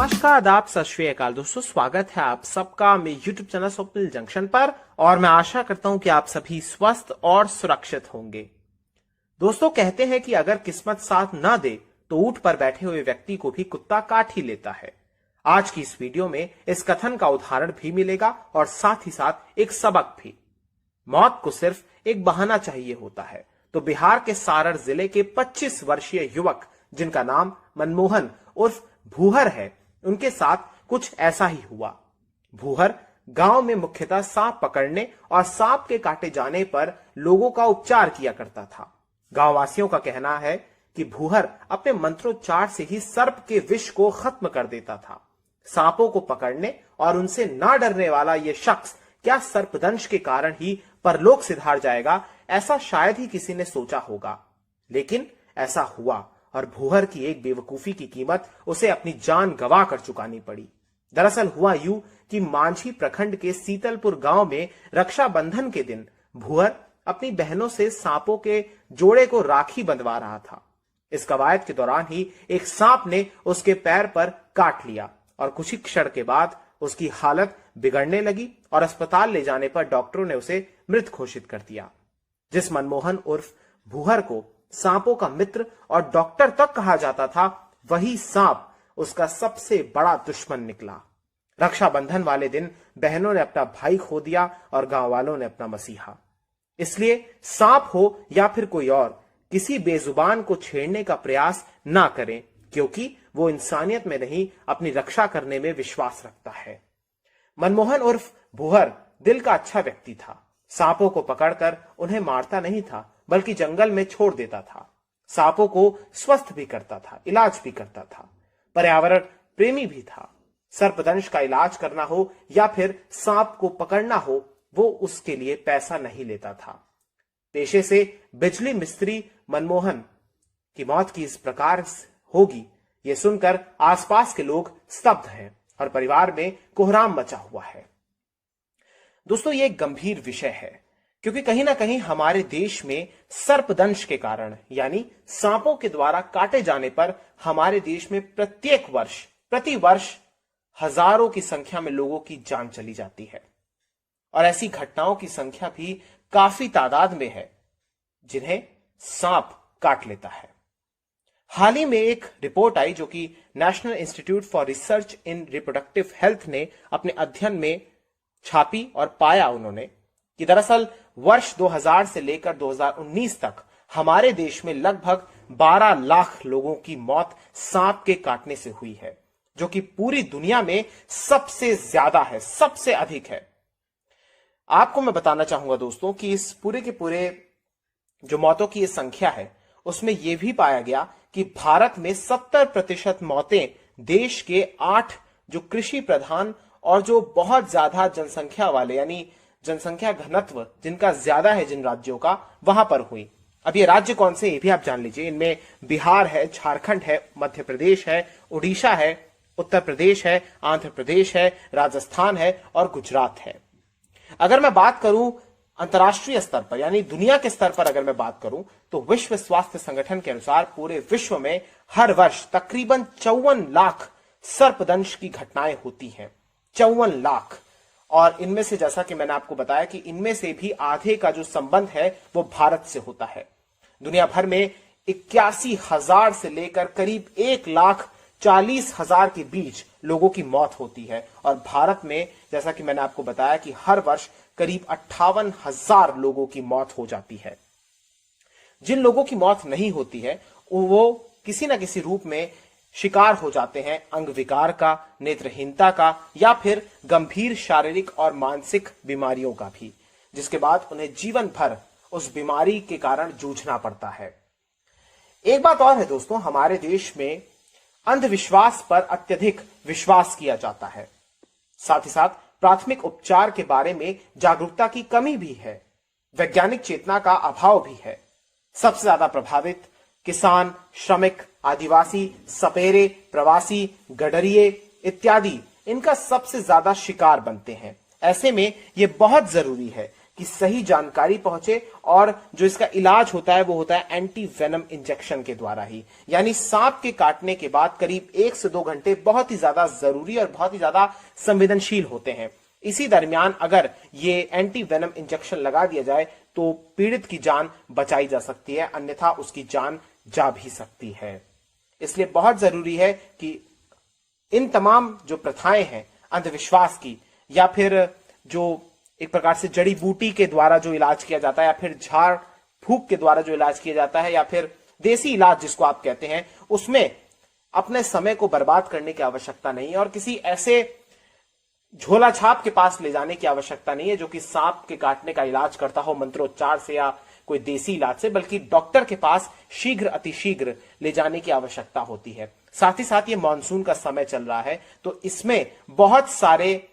नमस्कार, आदाब, सत श्री अकाल दोस्तों। स्वागत है आप सबका मेरे YouTube चैनल स्वप्निल जंक्शन पर और मैं आशा करता हूं कि आप सभी स्वस्थ और सुरक्षित होंगे। दोस्तों, कहते हैं कि अगर किस्मत साथ ना दे तो ऊंट पर बैठे हुए व्यक्ति को भी कुत्ता काट ही लेता है। आज की इस वीडियो में इस कथन का उदाहरण भी मिलेगा और साथ ही साथ एक सबक भी। मौत को सिर्फ एक बहाना चाहिए होता है। तो बिहार के सारण जिले के 25 वर्षीय युवक जिनका नाम मनमोहन उर्फ भूहर है, उनके साथ कुछ ऐसा ही हुआ। भूहर गांव में मुख्यतः सांप पकड़ने और सांप के काटे जाने पर लोगों का उपचार किया करता था। गांववासियों का कहना है कि भूहर अपने मंत्रोच्चार से ही सर्प के विष को खत्म कर देता था। सांपों को पकड़ने और उनसे ना डरने वाला यह शख्स क्या सर्पदंश के कारण ही परलोक सिधार जाएगा, ऐसा शायद ही किसी ने सोचा होगा। लेकिन ऐसा हुआ और भूहर की एक बेवकूफी की कीमत उसे अपनी जान गंवा कर चुकानी पड़ी। दरअसल हुआ यूं कि मांझी प्रखंड के सीतलपुर गांव में रक्षाबंधन के दिन भूहर अपनी बहनों से सांपों के जोड़े को राखी बंधवा रहा था। इस कवायद के दौरान ही एक सांप ने उसके पैर पर काट लिया और कुछ ही क्षण के बाद उसकी हालत बिगड़ने लगी और अस्पताल ले जाने पर डॉक्टरों ने उसे मृत घोषित कर दिया। जिस मनमोहन उर्फ भूहर को सांपों का मित्र और डॉक्टर तक कहा जाता था, वही सांप उसका सबसे बड़ा दुश्मन निकला। रक्षाबंधन वाले दिन बहनों ने अपना भाई खो दिया और गांव वालों ने अपना मसीहा। इसलिए सांप हो या फिर कोई और, किसी बेजुबान को छेड़ने का प्रयास ना करें, क्योंकि वो इंसानियत में नहीं अपनी रक्षा करने में विश्वास रखता है। मनमोहन उर्फ भूहर दिल का अच्छा व्यक्ति था। सांपों को पकड़कर उन्हें मारता नहीं था, बल्कि जंगल में छोड़ देता था। सांपों को स्वस्थ भी करता था, इलाज भी करता था। पर्यावरण प्रेमी भी था। सर्पदंश का इलाज करना हो या फिर सांप को पकड़ना हो, वो उसके लिए पैसा नहीं लेता था। पेशे से बिजली मिस्त्री मनमोहन की मौत की इस प्रकार होगी, ये सुनकर आसपास के लोग स्तब्ध हैं और परिवार में कोहराम मचा हुआ है। दोस्तों, ये एक गंभीर विषय है, क्योंकि कहीं ना कहीं हमारे देश में सर्पदंश के कारण यानी सांपों के द्वारा काटे जाने पर हमारे देश में प्रति वर्ष हजारों की संख्या में लोगों की जान चली जाती है और ऐसी घटनाओं की संख्या भी काफी तादाद में है जिन्हें सांप काट लेता है। हाल ही में एक रिपोर्ट आई जो कि national institute for research in reproductive health ने अपने अध्ययन में छापी और पाया उन्होंने कि दरअसल वर्ष 2000 से लेकर 2019 तक हमारे देश में लगभग 12 लाख लोगों की मौत सांप के काटने से हुई है, जो कि पूरी दुनिया में सबसे ज्यादा है, सबसे अधिक है। आपको मैं बताना चाहूंगा दोस्तों कि इस पूरे के पूरे जो मौतों की ये संख्या है, उसमें यह भी पाया गया कि भारत में 70% मौतें देश के 8 जो कृषि प्रधान और जो बहुत ज्यादा जनसंख्या वाले यानी जनसंख्या घनत्व जिनका ज्यादा है जिन राज्यों का, वहां पर हुई। अब ये राज्य कौन से, ये भी आप जान लीजिए। इनमें बिहार है, झारखंड है, मध्य प्रदेश है, उड़ीसा है, उत्तर प्रदेश है, आंध्र प्रदेश है, राजस्थान है और गुजरात है। अगर मैं बात करूं अंतर्राष्ट्रीय स्तर पर यानी दुनिया के स्तर पर अगर मैं बात करूं तो विश्व स्वास्थ्य संगठन के अनुसार पूरे विश्व में हर वर्ष तकरीबन 54 लाख सर्पदंश की घटनाएं होती हैं। 54 लाख। और इनमें से जैसा कि मैंने आपको बताया कि इनमें से भी आधे का जो संबंध है वो भारत से होता है। दुनिया भर में 81,000 से लेकर करीब 1,40,000 के बीच लोगों की मौत होती है और भारत में जैसा कि मैंने आपको बताया कि हर वर्ष करीब 58,000 लोगों की मौत हो जाती है। जिन लोगों की मौत नहीं होती है वो किसी ना किसी रूप में शिकार हो जाते हैं अंग विकार का, नेत्रहीनता का या फिर गंभीर शारीरिक और मानसिक बीमारियों का भी, जिसके बाद उन्हें जीवन भर उस बीमारी के कारण जूझना पड़ता है। एक बात और है दोस्तों, हमारे देश में अंधविश्वास पर अत्यधिक विश्वास किया जाता है। साथ ही साथ प्राथमिक उपचार के बारे में जागरूकता की कमी भी है, वैज्ञानिक चेतना का अभाव भी है। सबसे ज्यादा प्रभावित किसान, श्रमिक, आदिवासी, सपेरे, प्रवासी, गडरिये इत्यादि इनका सबसे ज्यादा शिकार बनते हैं। ऐसे में यह बहुत जरूरी है कि सही जानकारी पहुंचे, और जो इसका इलाज होता है वो होता है एंटी वेनम इंजेक्शन के द्वारा ही। यानी सांप के काटने के बाद करीब 1 से 2 घंटे बहुत ही ज्यादा जरूरी और बहुत ही ज्यादा संवेदनशील होते हैं। इसी दरमियान अगर ये एंटी वेनम इंजेक्शन लगा दिया जाए तो पीड़ित की जान बचाई जा सकती है, अन्यथा उसकी जान जा भी सकती है। इसलिए बहुत जरूरी है कि इन तमाम जो प्रथाएं हैं अंधविश्वास की, या फिर जो एक प्रकार से जड़ी बूटी के द्वारा जो इलाज किया जाता है, या फिर झाड़ फूक के द्वारा जो इलाज किया जाता है, या फिर देसी इलाज जिसको आप कहते हैं, उसमें अपने समय को बर्बाद करने की आवश्यकता नहीं है, और किसी ऐसे झोला छाप के पास ले जाने की आवश्यकता नहीं है जो कि सांप के काटने का इलाज करता हो मंत्रोच्चार से या कोई देसी इलाज से, बल्कि डॉक्टर के पास शीघ्र अतिशीघ्र ले जाने की आवश्यकता होती है। साथ ही साथ ये मानसून का समय चल रहा है, तो इसमें बहुत सारे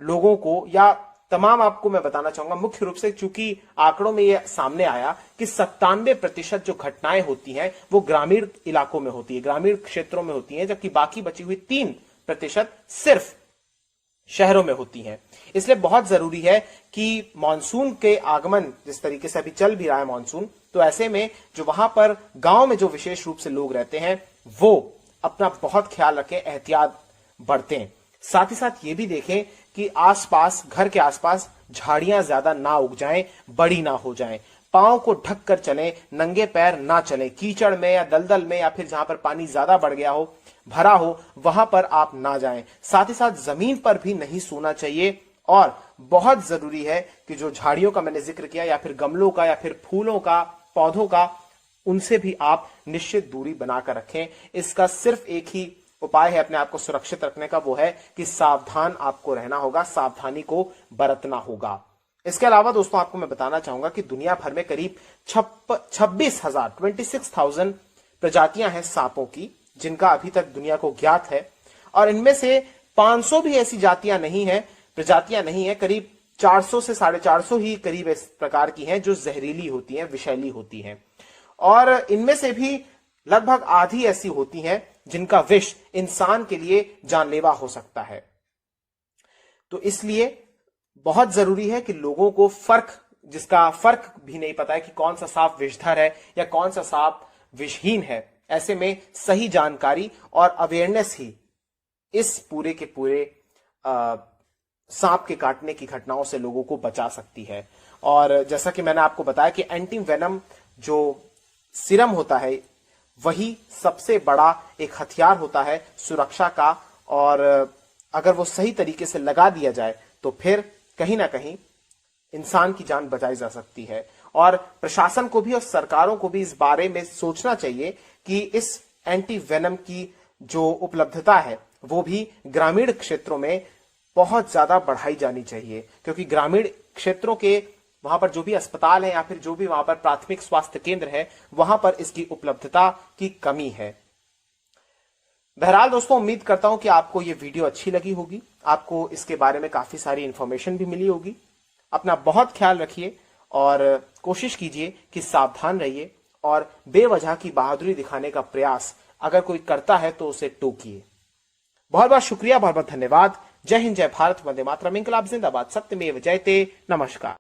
लोगों को, या तमाम आपको मैं बताना चाहूंगा मुख्य रूप से, चूंकि आंकड़ों में यह सामने आया कि 97% जो घटनाएं होती हैं वो ग्रामीण इलाकों में होती है, ग्रामीण क्षेत्रों में होती हैं, जबकि बाकी बची हुई 3% सिर्फ शहरों में होती हैं। इसलिए बहुत जरूरी है कि मानसून के आगमन, जिस तरीके से अभी चल भी रहा है मानसून, तो ऐसे में जो वहां पर गांव में जो विशेष रूप से लोग रहते हैं वो अपना बहुत ख्याल रखें, एहतियात बरतें। साथ ही साथ ये भी देखें कि आसपास, घर के आसपास झाड़ियां ज्यादा ना उग जाएं, बड़ी ना हो जाएं। पांव को ढक कर चलें, नंगे पैर ना चलें, कीचड़ में या दलदल में, या फिर जहां पर पानी ज्यादा बढ़ गया हो, भरा हो, वहां पर आप ना जाएं। साथ ही साथ जमीन पर भी नहीं सोना चाहिए, और बहुत जरूरी है कि जो झाड़ियों का मैंने जिक्र किया, या फिर गमलों का, या फिर फूलों का, पौधों का, उनसे भी आप निश्चित दूरी बनाकर रखें। इसका सिर्फ एक ही उपाय है अपने आप को सुरक्षित रखने का, वो है कि सावधान आपको रहना होगा, सावधानी को बरतना होगा। इसके अलावा दोस्तों आपको मैं बताना चाहूंगा कि दुनिया भर में करीब 26,000 प्रजातियां हैं सांपों की, जिनका अभी तक दुनिया को ज्ञात है, और इनमें से 500 भी ऐसी प्रजातियां नहीं है, करीब 400 से 450 ही करीब इस प्रकार की हैं जो जहरीली होती हैं, विषैली होती हैं, और इनमें से भी लगभग आधी ऐसी होती हैं जिनका विष इंसान के लिए जानलेवा हो सकता है। तो इसलिए बहुत जरूरी है कि लोगों को जिसका फर्क भी नहीं पता है कि कौन सा सांप विषधर है या कौन सा सांप विषहीन है, ऐसे में सही जानकारी और अवेयरनेस ही इस पूरे के पूरे सांप के काटने की घटनाओं से लोगों को बचा सकती है। और जैसा कि मैंने आपको बताया कि एंटी वेनम जो सीरम होता है वही सबसे बड़ा एक हथियार होता है सुरक्षा का, और अगर वो सही तरीके से लगा दिया जाए तो फिर कहीं ना कहीं इंसान की जान बचाई जा सकती है। और प्रशासन को भी और सरकारों को भी इस बारे में सोचना चाहिए कि इस एंटी वेनम की जो उपलब्धता है वो भी ग्रामीण क्षेत्रों में बहुत ज्यादा बढ़ाई जानी चाहिए, क्योंकि ग्रामीण क्षेत्रों के वहां पर जो भी अस्पताल है या फिर जो भी वहां पर प्राथमिक स्वास्थ्य केंद्र है, वहां पर इसकी उपलब्धता की कमी है। बहरहाल दोस्तों, उम्मीद करता हूं कि आपको ये वीडियो अच्छी लगी होगी, आपको इसके बारे में काफी सारी इंफॉर्मेशन भी मिली होगी। अपना बहुत ख्याल रखिए और कोशिश कीजिए कि सावधान रहिए, और बेवजह की बहादुरी दिखाने का प्रयास अगर कोई करता है तो उसे टोकिए। बहुत बहुत शुक्रिया, बहुत बहुत धन्यवाद। जय हिंद, जय भारत, वंदे मातरम, इंकलाब जिंदाबाद, सत्यमेव जयते। नमस्कार।